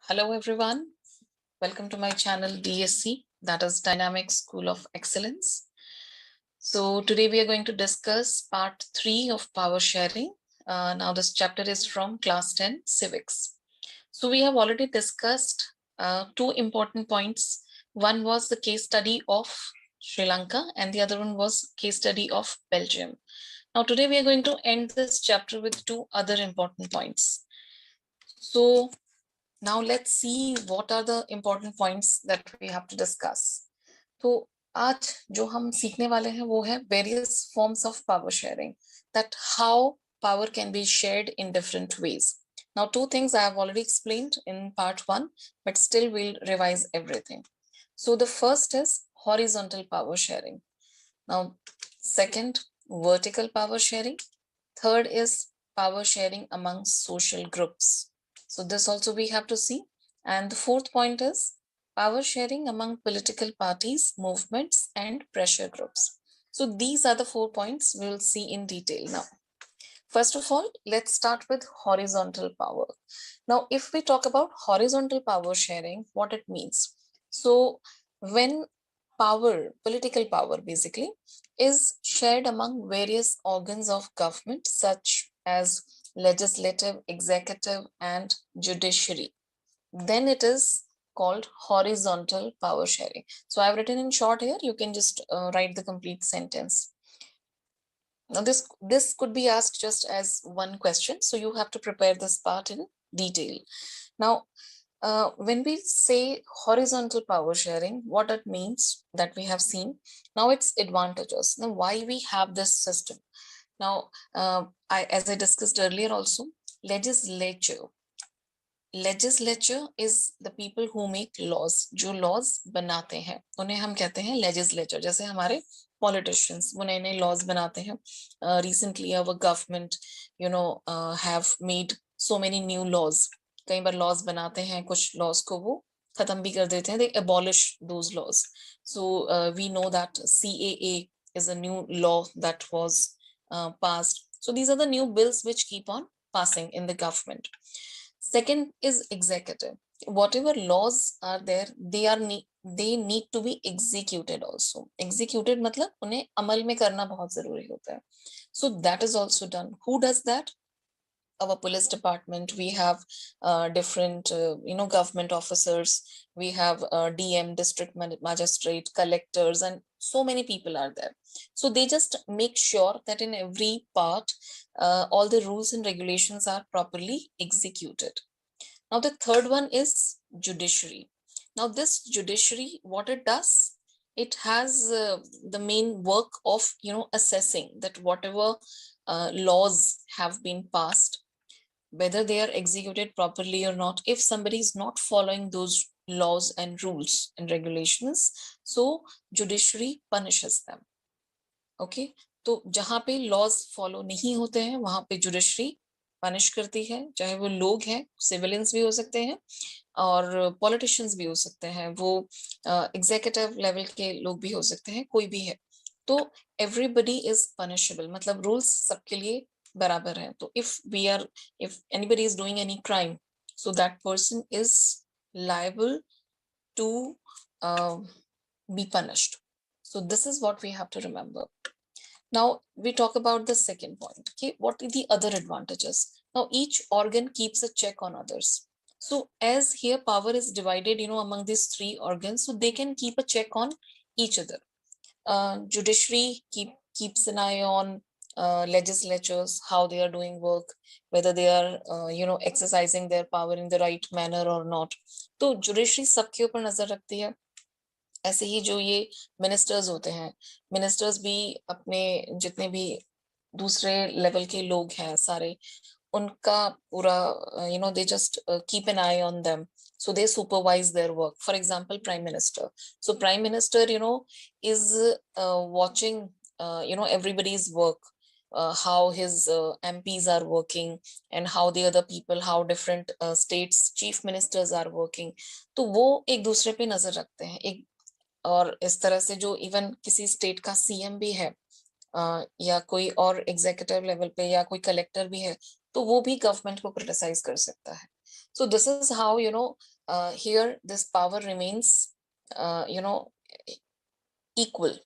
Hello everyone, welcome to my channel DSC, that is Dynamic School of Excellence. So today we are going to discuss part 3 of power sharing. Now this chapter is from class 10 civics. So we have already discussed two important points. One was the case study of Sri Lanka and the other one was case study of Belgium. Now today we are going to end this chapter with two other important points. So now let's see what are the important points that we have to discuss. तो आज जो हम सीखने वाले हैं वो है various forms of power sharing, that how power can be shared in different ways. Now two things I have already explained in part 1, but still we'll revise everything. So the first is horizontal power sharing. Now second, vertical power sharing. Third is power sharing among social groups. So this also we have to see. And the fourth point is power sharing among political parties, movements, and pressure groups. So these are the 4 points we will see in detail now. First of all, let's start with horizontal power. Now, if we talk about horizontal power sharing, what it means. So when power, political power basically, is shared among various organs of government such as legislative, executive, and judiciary, then it is called horizontal power sharing. So I've written in short here, you can just write the complete sentence. Now this could be asked just as one question, so you have to prepare this part in detail. Now, when we say horizontal power sharing, what it means that we have seen. Now its advantages. Now why we have this system. Now, as I discussed earlier also, legislature is the people who make laws. जो laws बनाते हैं उन्हें हम कहते हैं legislature. जैसे हमारे politicians वो नए नए laws बनाते हैं. Recently our government have made so many new laws. कई बार laws बनाते हैं, कुछ laws को वो खत्म भी कर देते हैं. They abolish those laws. So we know that CAA is a new law that was passed. So these are the new bills which keep on passing in the government. Second is executive. Whatever laws are there, they need to be executed also. Executed मतलब उन्हें अमल में करना बहुत जरूरी होता है. So that is also done. Who does that? Our police department. We have different government officers. We have DM, district magistrate, collectors, and so many people are there. So they just make sure that in every part all the rules and regulations are properly executed. Now the third one is judiciary. Now this judiciary, what it does, it has the main work of assessing that whatever laws have been passed, whether they are executed properly or not. If somebody is not following those laws and rules and regulations, so judiciary punishes them. Okay, तो जहां पे laws follow नहीं होते हैं वहां पे judiciary punish करती है, चाहे वो लोग हैं, सिविलियंस भी हो सकते हैं और पॉलिटिशियंस भी हो सकते हैं, वो एग्जीक्यूटिव लेवल के लोग भी हो सकते हैं, कोई भी है. तो एवरीबडी इज पनिशेबल, मतलब रूल्स सबके लिए बराबर है. तो if anybody is doing any crime, so that person is liable to be punished. So this is what we have to remember. Now we talk about the second point. Okay, what are the other advantages? Now each organ keeps a check on others. So as here power is divided, among these three organs, so they can keep a check on each other. Judiciary keeps an eye on legislatures, how they are doing work, whether they are exercising their power in the right manner or not. तो judiciary सबके ऊपर नजर रखती है. ऐसे ही जो ये ministers होते हैं, मिनिस्टर्स भी अपने जितने भी दूसरे लेवल के लोग हैं सारे, उनका पूरा they just keep an eye on them, so they supervise their work. For example, prime minister. So prime minister is watching everybody's work, how his MPs are working and how the other people, how different states chief ministers are working. तो वो एक दूसरे पे नजर रखते हैं. एक और इस तरह से जो इवन किसी स्टेट का सीएम भी है या कोई और एग्जीक्यूटिव लेवल पे या कोई कलेक्टर भी है, तो वो भी गवर्नमेंट को क्रिटिसाइज कर सकता है. So this is how here this power remains, you know, equal.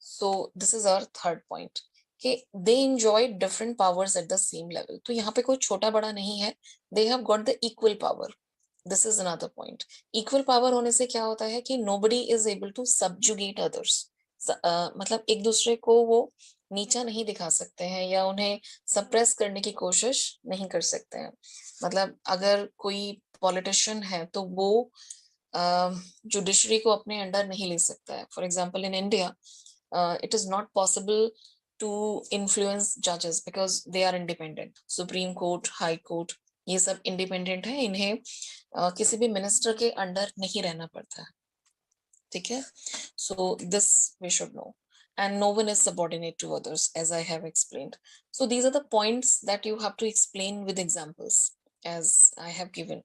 So this is our third point कि they enjoy different powers at the same level. तो यहाँ पे कोई छोटा बड़ा नहीं है, they have got the equal power. This is another point. Equal power होने से क्या होता है कि nobody is able to subjugate others. मतलब एक दूसरे को वो नीचा नहीं दिखा सकते हैं या उन्हें सप्रेस करने की कोशिश नहीं कर सकते हैं. मतलब अगर कोई पॉलिटिशियन है तो वो जुडिशरी को अपने अंडर नहीं ले सकता है. For example in India it is not possible to influence judges because they are independent. Supreme Court, High Court, ये सब independent है. इन्हें किसी भी minister के अंडर नहीं रहना पड़ता है. ठीक है? So this we should know. And no one is subordinate to others, as I have explained. So these are the points that you have to explain with examples, as I have given.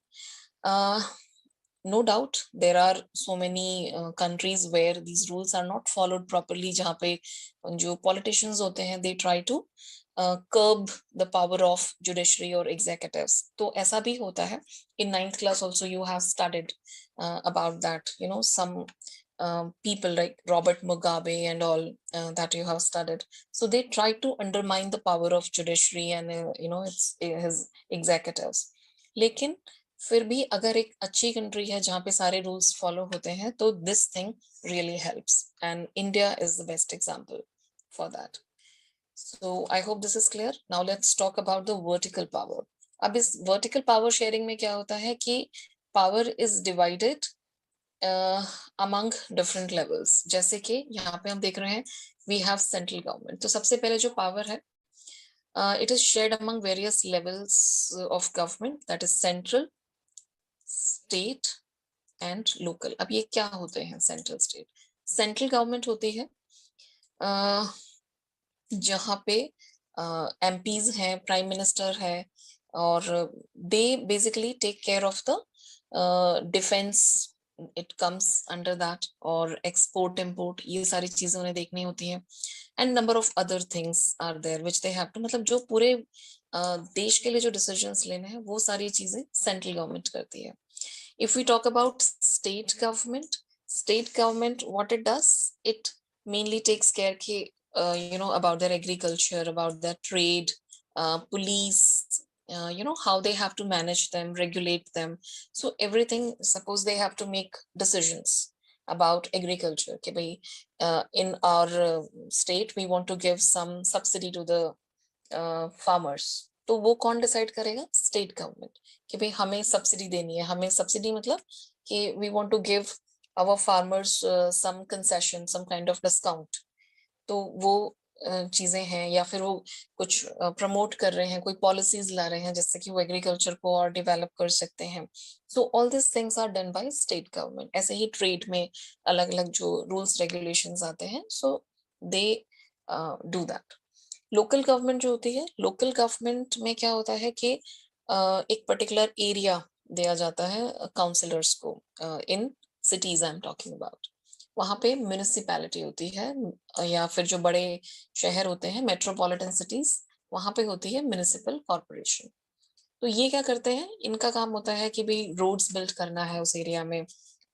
No doubt there are so many countries where these rules are not followed properly, जहाँ पे जो politicians होते हैं they try to curb the power of judiciary or executives. तो ऐसा भी होता है. In 9th class also you have studied about that, you know, some people like Robert Mugabe and all that you have studied. So they try to undermine the power of judiciary and you know his executives. लेकिन फिर भी अगर एक अच्छी country है जहाँ पे सारे रूल्स फॉलो होते हैं तो this thing really helps and India is the best example for that. So I hope this is clear. Now let's talk about the vertical power. अब इस वर्टिकल पावर शेयरिंग में क्या होता है कि power is divided among different levels. जैसे कि यहाँ पे हम देख रहे हैं वी हैव सेंट्रल गवर्नमेंट. तो सबसे पहले जो पावर है it is shared among various levels of government, that is central, state and local. अब ये क्या होते हैं सेंट्रल स्टेट? सेंट्रल गवर्नमेंट होती है जहाँ पे एमपीज हैं, प्राइम मिनिस्टर है और they basically take care of the defence. It comes under that. और एक्सपोर्ट इम्पोर्ट ये सारी चीजें उन्हें देखनी होती हैं. And number of other things are there which they have to, मतलब जो पूरे देश के लिए जो डिसीजंस लेने हैं वो सारी चीजें सेंट्रल गवर्नमेंट करती है. If we talk about state government, what it does, it mainly takes care you know, about their agriculture, about their trade, police, you know, how they have to manage them, regulate them. So everything, suppose they have to make decisions about agriculture. Okay, in our state, we want to give some subsidy to the farmers. तो वो कौन decide करेगा? State government. कि भाई हमें subsidy देनी है. हमें सब्सिडी मतलब कि we want to give our farmers some concession, some kind of discount. तो वो चीजें हैं. या फिर वो कुछ प्रमोट कर रहे हैं, कोई पॉलिसीज ला रहे हैं जिससे कि वो एग्रीकल्चर को और डेवलप कर सकते हैं. So all this things are done by state government. ऐसे ही ट्रेड में अलग अलग जो रूल्स रेगुलेशंस आते हैं, so they do that. Local government जो होती है, लोकल गवर्नमेंट में क्या होता है कि एक पर्टिकुलर एरिया दिया जाता है काउंसिलर्स को. In cities I am talking about. वहां पे म्यूनिसिपैलिटी होती है या फिर जो बड़े शहर होते हैं मेट्रोपॉलिटन सिटीज, वहां पे होती है म्यूनिसिपल कॉर्पोरेशन. तो ये क्या करते हैं? इनका काम होता है कि भाई रोड्स बिल्ड करना है उस एरिया में,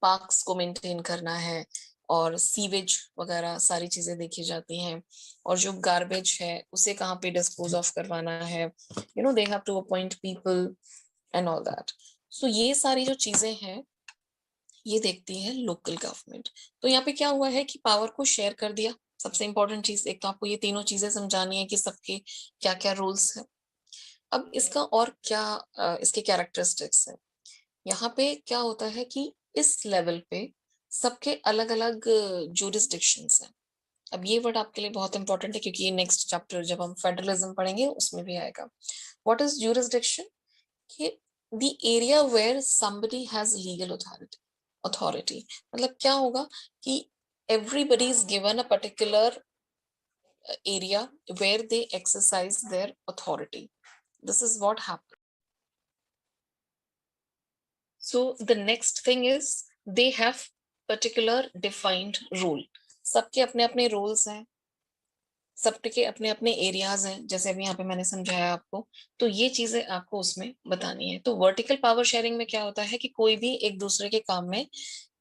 पार्क्स को मेंटेन करना है और सीवेज वगैरह सारी चीजें देखी जाती हैं. और जो गार्बेज है उसे कहाँ पे डिस्पोज ऑफ करवाना है, you know, they have to appoint people and all that. So ये सारी जो चीजें हैं ये देखती है लोकल गवर्नमेंट. तो यहाँ पे क्या हुआ है कि पावर को शेयर कर दिया. सबसे इंपॉर्टेंट चीज, एक तो आपको ये तीनों चीजें समझानी है कि सबके क्या क्या रूल्स है. अब इसका और क्या इसके कैरेक्टरिस्टिक्स है. यहाँ पे क्या होता है कि इस लेवल पे सबके अलग अलग जूरिसडिक्शंस हैं. अब ये वर्ड आपके लिए बहुत इंपॉर्टेंट है क्योंकि ये नेक्स्ट चैप्टर जब हम फेडरलिज्म पढ़ेंगे उसमें भी आएगा. What is jurisdiction? कि the area where somebody has legal authority. मतलब क्या होगा कि everybody is given a particular area where they exercise their authority. This is what happens. So the next thing is they have particular defined rule. सबके अपने अपने rules हैं. सबके अपने अपने एरियाज हैं, जैसे अभी यहाँ पे मैंने समझाया आपको, तो ये चीजें आपको उसमें बतानी है। तो वर्टिकल पावर शेयरिंग में क्या होता है कि कोई भी एक दूसरे के काम में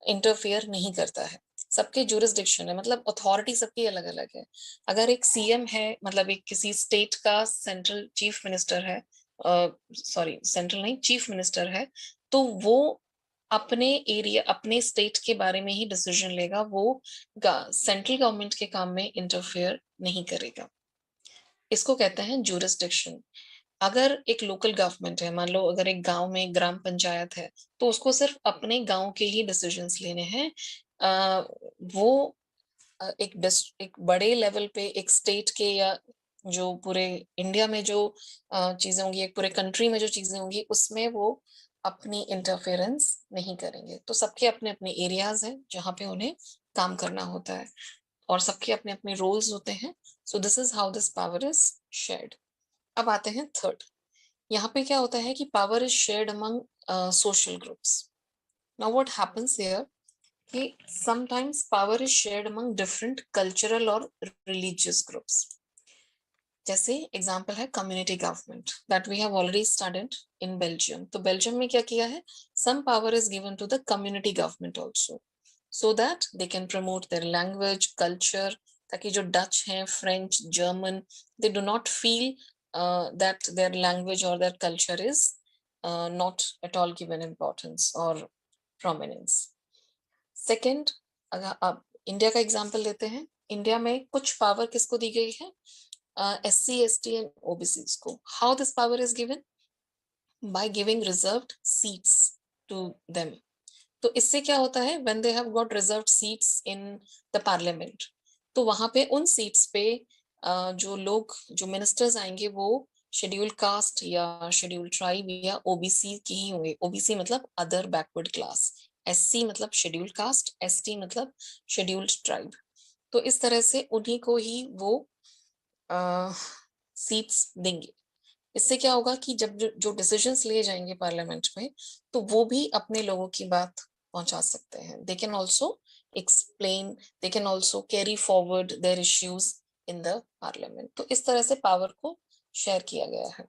इंटरफेयर नहीं करता है, सबके जुरिस्डिक्शन है, मतलब अथॉरिटी सबकी अलग अलग है। अगर एक सीएम है, मतलब एक किसी स्टेट का सेंट्रल चीफ मिनिस्टर है, सॉरी सेंट्रल नहीं चीफ मिनिस्टर है, तो वो अपने एरिया अपने स्टेट के बारे में ही डिसीजन लेगा, वो सेंट्रल गवर्नमेंट के काम में इंटरफेयर नहीं करेगा। इसको कहते हैं जुरिस्डिक्शन। अगर एक लोकल गवर्नमेंट है, मान लो अगर एक गांव में ग्राम पंचायत है, तो उसको सिर्फ अपने गांव के ही डिसीजंस लेने हैं। वो एक बड़े लेवल पे एक स्टेट के या जो पूरे इंडिया में जो चीजें होंगी, एक पूरे कंट्री में जो चीजें होंगी, उसमें वो अपनी इंटरफेरेंस नहीं करेंगे। तो सबके अपने अपने एरियाज हैं जहाँ पे उन्हें काम करना होता है, और सबके अपने अपने रोल्स होते हैं। So this is how this power is shared. अब आते हैं थर्ड। यहाँ पे क्या होता है कि power is shared among social groups. Now what happens here कि sometimes power is shared among different cultural और religious groups। जैसे एग्जाम्पल है community government that we have already started in Belgium. तो बेल्जियम में क्या किया है, some power is given to the community government also, so that they can promote their language culture, ताकि जो डच हैं, French, German, they do not feel that their language और their culture is not at all given importance और prominence. Second, अगर आप India का example लेते हैं, इंडिया में कुछ पावर किसको दी गई है, SC ST एंड OBC को। How this power is given, by giving reserved seats to them. तो इससे क्या होता है, when they have got reserved seats in the parliament, तो वहां पे उन सीट्स पे जो लोग जो मिनिस्टर्स आएंगे वो शेड्यूल कास्ट या शेड्यूल ट्राइब या OBC की ही होंगे। OBC मतलब अदर बैकवर्ड क्लास, SC मतलब शेड्यूल कास्ट, ST मतलब शेड्यूल्ड ट्राइब। तो इस तरह से उन्हीं को ही वो सीट्स देंगे। इससे क्या होगा कि जब जो डिसीजंस लिए जाएंगे पार्लियामेंट में, तो वो भी अपने लोगों की बात पहुंचा सकते हैं। They can also explain, they can also carry forward their issues in the parliament. तो इस तरह से पावर को शेयर किया गया है।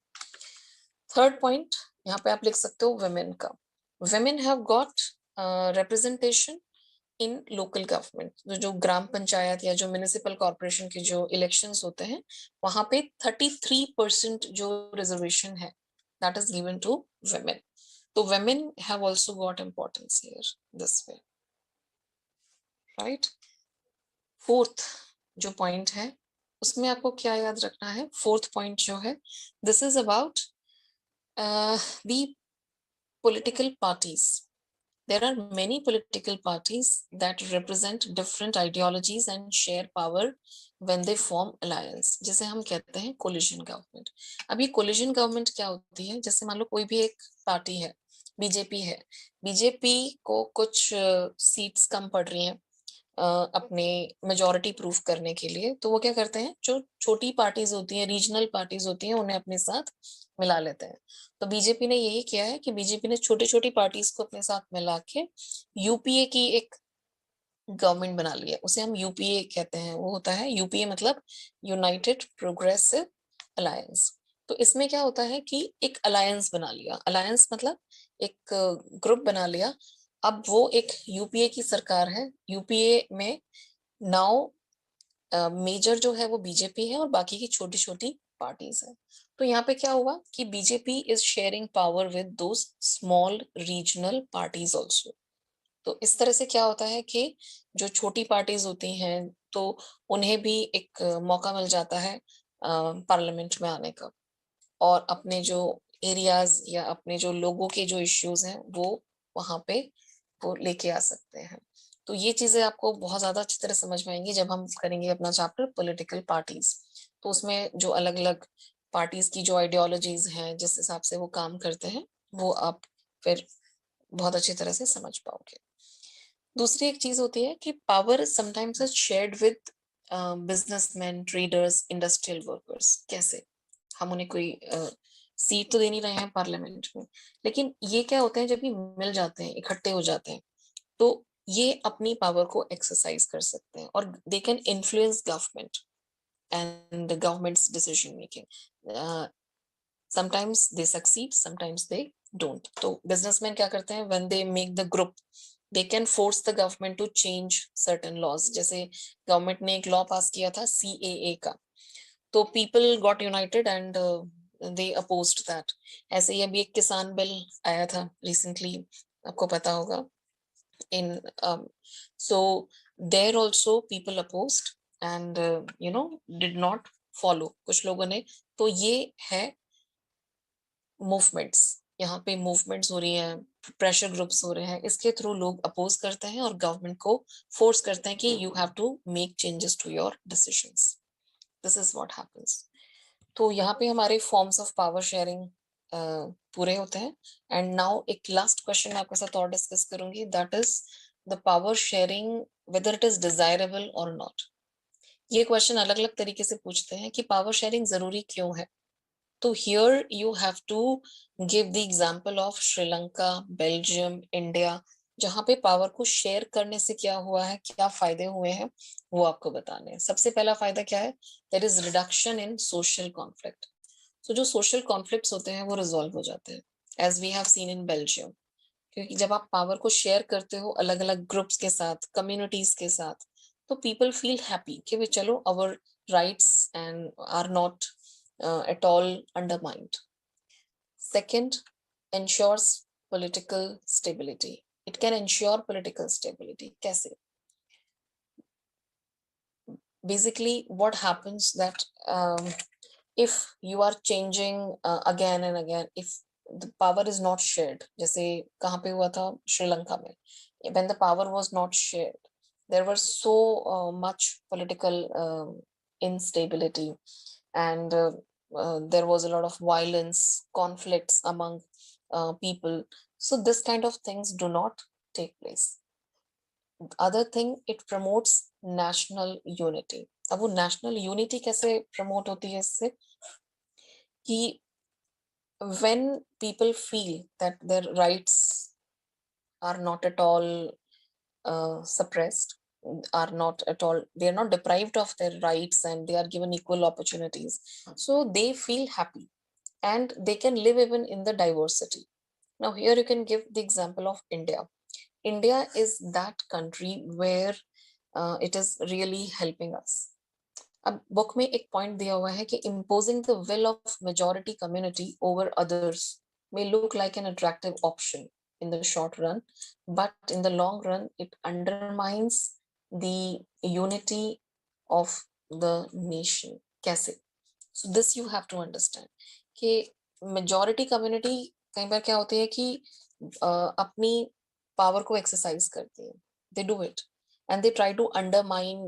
थर्ड पॉइंट यहाँ पे आप लिख सकते हो वुमेन का। Women have got representation in local government. जो ग्राम पंचायत या जो म्युनिसिपल कॉर्पोरेशन के जो इलेक्शंस होते हैं, वहां पे 33% जो रिजर्वेशन है that is given to women. तो women have also got importance here this way, right. Fourth जो पॉइंट है उसमें आपको क्या याद रखना है, फोर्थ पॉइंट जो है, this is about the political parties. There are many political parties that represent different ideologies and share power when they form alliance, जिसे हम कहते हैं कोलिशन गवर्नमेंट। अब ये कोलिशन गवर्नमेंट क्या होती है, जैसे मान लो कोई भी एक पार्टी है, बीजेपी है, बीजेपी को कुछ सीट्स कम पड़ रही हैं अपने मेजोरिटी प्रूफ करने के लिए, तो वो क्या करते हैं, जो छोटी पार्टीज होती हैं, रीजनल पार्टीज होती हैं, उन्हें अपने साथ मिला लेते हैं। तो बीजेपी ने यही किया है कि बीजेपी ने छोटी छोटी पार्टीज को अपने साथ मिला के यूपीए की एक गवर्नमेंट बना लिया, उसे हम यूपीए कहते हैं। वो होता है यूपीए मतलब यूनाइटेड प्रोग्रेसिव अलायंस। तो इसमें क्या होता है कि एक अलायंस बना लिया, अलायंस मतलब एक ग्रुप बना लिया। अब वो एक यूपीए की सरकार है, यूपीए में नाउ मेजर जो है वो बीजेपी है और बाकी की छोटी छोटी पार्टीज है। तो यहाँ पे क्या हुआ कि BJP is sharing power with those small regional parties also. तो इस तरह से क्या होता है कि जो छोटी पार्टीज होती हैं, तो उन्हें भी एक मौका मिल जाता है पार्लियामेंट में आने का, और अपने जो एरियाज या अपने जो लोगों के जो इश्यूज हैं वो वहां पे वो लेके आ सकते हैं। तो ये चीजें आपको बहुत ज्यादा अच्छी तरह समझ में आएंगी जब हम करेंगे अपना चैप्टर पॉलिटिकल पार्टीज। तो उसमें जो अलग अलग पार्टीज की जो आइडियोलॉजीज हैं, जिस हिसाब से वो काम करते हैं, वो आप फिर बहुत अच्छी तरह से समझ पाओगे। दूसरी एक चीज होती है कि power sometimes is shared with businessman, traders, industrial workers. कैसे, हम उन्हें कोई सीट तो दे नहीं रहे हैं पार्लियामेंट में, लेकिन ये क्या होते हैं, जब भी मिल जाते हैं, इकट्ठे हो जाते हैं, तो ये अपनी पावर को एक्सरसाइज कर सकते हैं और they can influence government. and the government's decision making. Sometimes they succeed, sometimes they don't. तो businessmen क्या करते हैं, when they make the group, they can force the government to change certain laws. जैसे government ने एक law pass किया था CAA का, तो people got united and they opposed that. ऐसे ही अभी एक किसान बिल आया था recently, आपको पता होगा. In so there also people opposed and did not follow कुछ लोगों ने. तो ये है मूवमेंट्स, यहाँ पे मूवमेंट्स हो रही हैं, प्रेशर ग्रुप्स हो रहे हैं, इसके थ्रू लोग अपोज करते हैं और गवर्नमेंट को फोर्स करते हैं कि you have to make changes to your decisions. This is what happens. तो यहाँ पे हमारे फॉर्म्स ऑफ पावर शेयरिंग पूरे होते हैं. एंड नाउ एक लास्ट क्वेश्चन आपके साथ और डिस्कस करूंगी, that is the power sharing whether it is desirable और नॉट. ये क्वेश्चन अलग अलग तरीके से पूछते हैं कि पावर शेयरिंग जरूरी क्यों है. तो here you have to give the example of Sri Lanka, Belgium, India, जहां पे पावर को शेयर करने से क्या हुआ है, क्या फायदे हुए हैं, वो आपको बताने हैं. सबसे पहला फायदा क्या है, there is reduction in social conflict. तो जो सोशल कॉन्फ्लिक्ट्स होते हैं वो रिजॉल्व हो जाते हैं, as we have seen in Belgium. क्योंकि जब आप पावर को शेयर करते हो अलग अलग ग्रुप्स के साथ, कम्युनिटीज के साथ, तो पीपल फील हैप्पी कि भाई चलो our rights and are not at all undermined. Second, ensures political stability. It can ensure political stability. कैसे? Basically, what happens that if you are changing again and again, if the power is not shared, जैसे कहाँ पे हुआ था, श्रीलंका में, when the power was not shared, there was so much political instability and there was a lot of violence, conflicts among people. So this kind of things do not take place. Other thing, it promotes national unity. अब वो national unity कैसे promote होती है इससे, कि when people feel that their rights are not at all suppressed, are not at all, they are not deprived of their rights and they are given equal opportunities, so they feel happy and they can live even in the diversity. Now here you can give the example of India. India is that country where it is really helping us. अब book में एक point दिया हुआ है कि imposing the will of majority community over others may look like an attractive option in the short run, but in the long run it undermines the unity of the nation. कैसे? So this you have to understand कि majority community कई बार क्या होती है कि अपनी power को exercise करती है, they do it and they try to undermine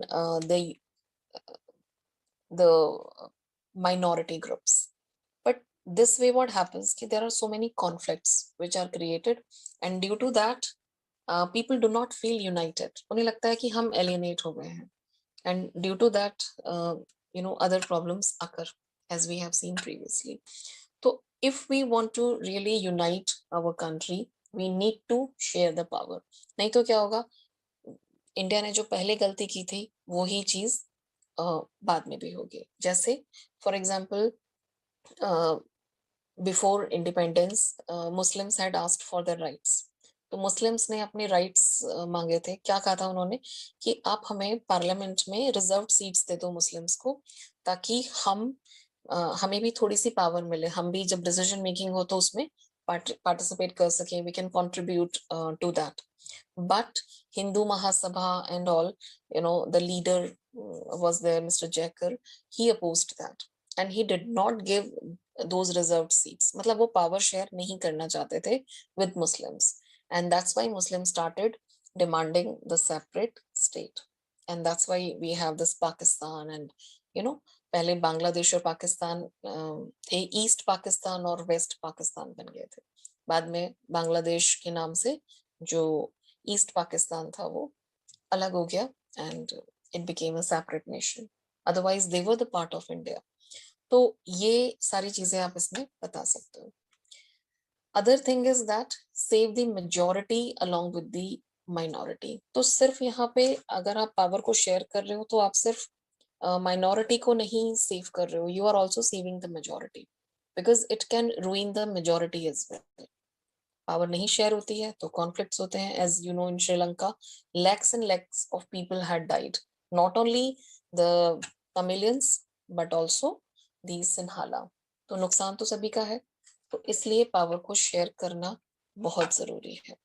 the minority groups. But this way what happens कि there are so many conflicts which are created and due to that people do not feel united. उन्हें लगता है कि हम alienate हो गए हैं and due to that other problems occur as we have seen previously. So if we want to really unite our country, we need to share the power. नहीं तो क्या होगा, इंडिया ने जो पहले गलती की थी वो ही चीज बाद में भी होगी. जैसे for example before independence Muslims had asked for their rights. तो मुस्लिम्स ने अपने राइट्स मांगे थे. क्या कहा था उन्होंने कि आप हमें पार्लियामेंट में रिजर्व सीट्स दे दो मुस्लिम्स को, ताकि हमें भी थोड़ी सी पावर मिले, हम भी जब डिसीजन मेकिंग हो तो उसमें पार्टिसिपेट कर सकें, we can contribute to that. But Hindu Mahasabha and all, the leader was there, Mr. Jacker, he opposed that and he did not give those reserved seats. मतलब वो power share नहीं करना चाहते थे with Muslims, and that's why Muslims started demanding the separate state, and that's why we have this Pakistan and पहले बांग्लादेश और पाकिस्तान थे, east Pakistan और वेस्ट पाकिस्तान बन गए थे. बाद में बांग्लादेश के नाम से जो ईस्ट पाकिस्तान था वो अलग हो गया and it became a separate nation. Otherwise they were the part of India. तो ये सारी चीजें आप इसमें बता सकते हो. Other thing is that save the majority along with the minority. तो सिर्फ यहाँ पे अगर आप पावर को शेयर कर रहे हो तो आप सिर्फ माइनॉरिटी को नहीं सेव कर रहे हो, you are also saving the majority, because it can ruin the majority as well. Power नहीं शेयर होती है तो कॉन्फ्लिक्ट्स होते हैं. As you know, in Sri Lanka lakhs and lakhs of people had died, not only the Tamilians but also the Sinhala. तो नुकसान तो सभी का है, तो इसलिए पावर को शेयर करना बहुत जरूरी है.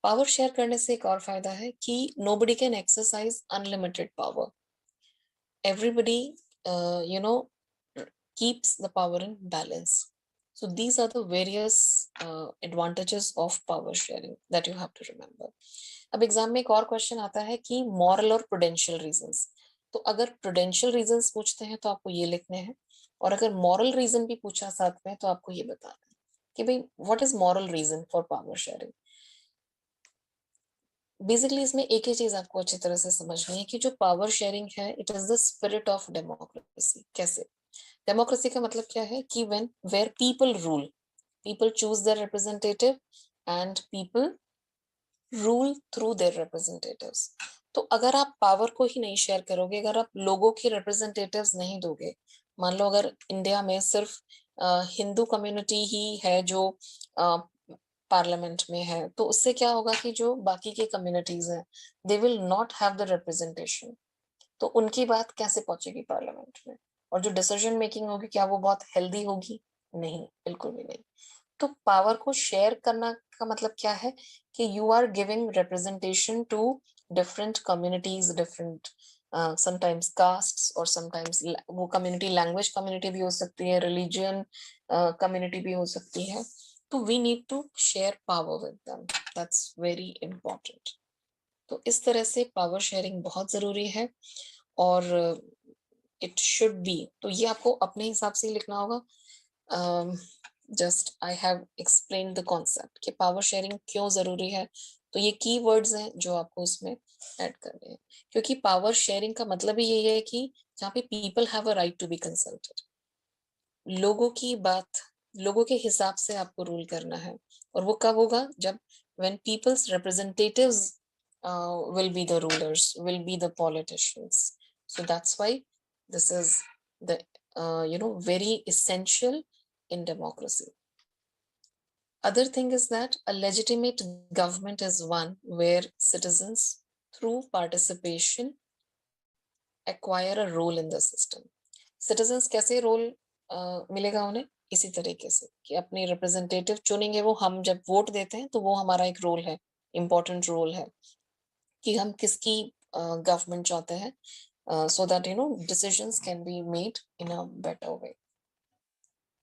पावर शेयर करने से एक और फायदा है कि nobody can exercise unlimited power. Everybody keeps the power in balance. So these are the various advantages of power sharing that you have to remember. अब एग्जाम में एक और क्वेश्चन आता है कि मॉरल और प्रूडेंशियल रीजंस. तो अगर प्रूडेंशियल रीजंस पूछते हैं तो आपको ये लिखने हैं, और अगर मॉरल रीजन भी पूछा साथ में तो आपको ये बताना है कि भाई what is moral reason for power sharing. Basically इसमें एक ही चीज आपको अच्छी तरह से समझनी है कि जो पावर शेयरिंग है, it is the spirit of democracy. कैसे? डेमोक्रेसी का मतलब क्या है कि when where people rule, people choose their representative and people rule through their representatives. तो अगर आप पावर को ही नहीं शेयर करोगे, अगर आप लोगों के रिप्रेजेंटेटिव्स नहीं दोगे, मान लो अगर इंडिया में सिर्फ हिंदू कम्युनिटी ही है जो पार्लियामेंट में है, तो उससे क्या होगा कि जो बाकी के कम्युनिटीज हैं, they will not have the representation. तो उनकी बात कैसे पहुंचेगी पार्लियामेंट में, और जो डिसीजन मेकिंग होगी क्या वो बहुत हेल्दी होगी? नहीं, बिल्कुल भी नहीं. तो पावर को शेयर करना का मतलब क्या है कि you are giving representation to different communities, different sometimes castes, और समटाइम्स वो कम्युनिटी लैंग्वेज कम्युनिटी भी हो सकती है, रिलीजियन कम्युनिटी भी हो सकती है. तो we need to share power with them, that's very important. तो इस तरह से पावर शेयरिंग बहुत जरूरी है, और इट शुड बी. तो ये आपको अपने हिसाब से ही लिखना होगा. Just I have explain the concept कि पावर शेयरिंग क्यों जरूरी है. तो ये की वर्ड्स हैं जो आपको उसमें ऐड करने हैं, क्योंकि पावर शेयरिंग का मतलब ही यही है कि जहाँ पे people have a right to be consulted, लोगों की बात, लोगों के हिसाब से आपको रूल करना है. और वो कब होगा? जब when people's representatives will be the rulers, will be the politicians. So that's why this is the very essential in democracy. Other thing is that a legitimate government is one where citizens through participation acquire a role in the system. Citizens कैसे role मिलेगा उन्हें? इसी तरीके से कि अपनी representative चुनेंगे, वो हम जब वोट देते हैं तो वो हमारा एक रोल है, इम्पोर्टेंट रोल है कि हम किसकी गवर्नमेंट चाहते हैं, so that decisions can be made in a better way.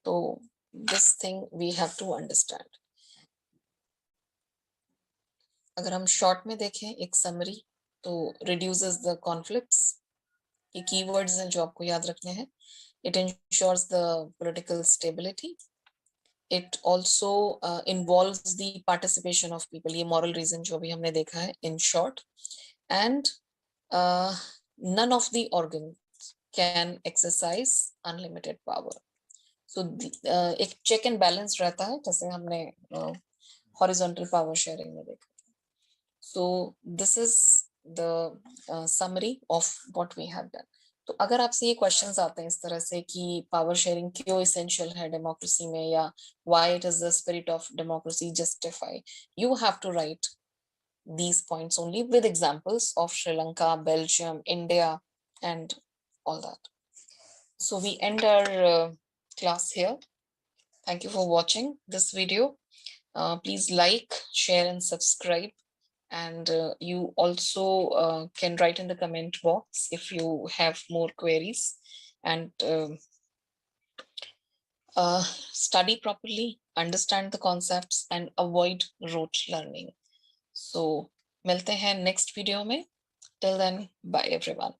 तो this thing we have to understand. अगर हम शॉर्ट में देखें एक समरी, तो reduces the conflicts, ये कीवर्ड्स हैं जो आपको याद रखने हैं. It ensures the political stability. It also involves the participation of people. ये moral reason जो भी हमने देखा है in short. And none of the organs can exercise unlimited power. So एक check and balance रहता है, जैसे हमने horizontal power sharing में देखा. So this is the summary of what we have done. तो अगर आपसे ये क्वेश्चंस आते हैं इस तरह से कि पावर शेयरिंग क्यों इसेंशियल है डेमोक्रेसी में, या why it is the spirit of democracy justify, you have to write these points only with examples of Sri Lanka, Belgium, India, and all that. So we end our class here. Thank you for watching this video. Please like, share, and subscribe. And you also can write in the comment box if you have more queries. And study properly, understand the concepts, and avoid rote learning. So मिलते हैं next video में. Till then, bye everyone.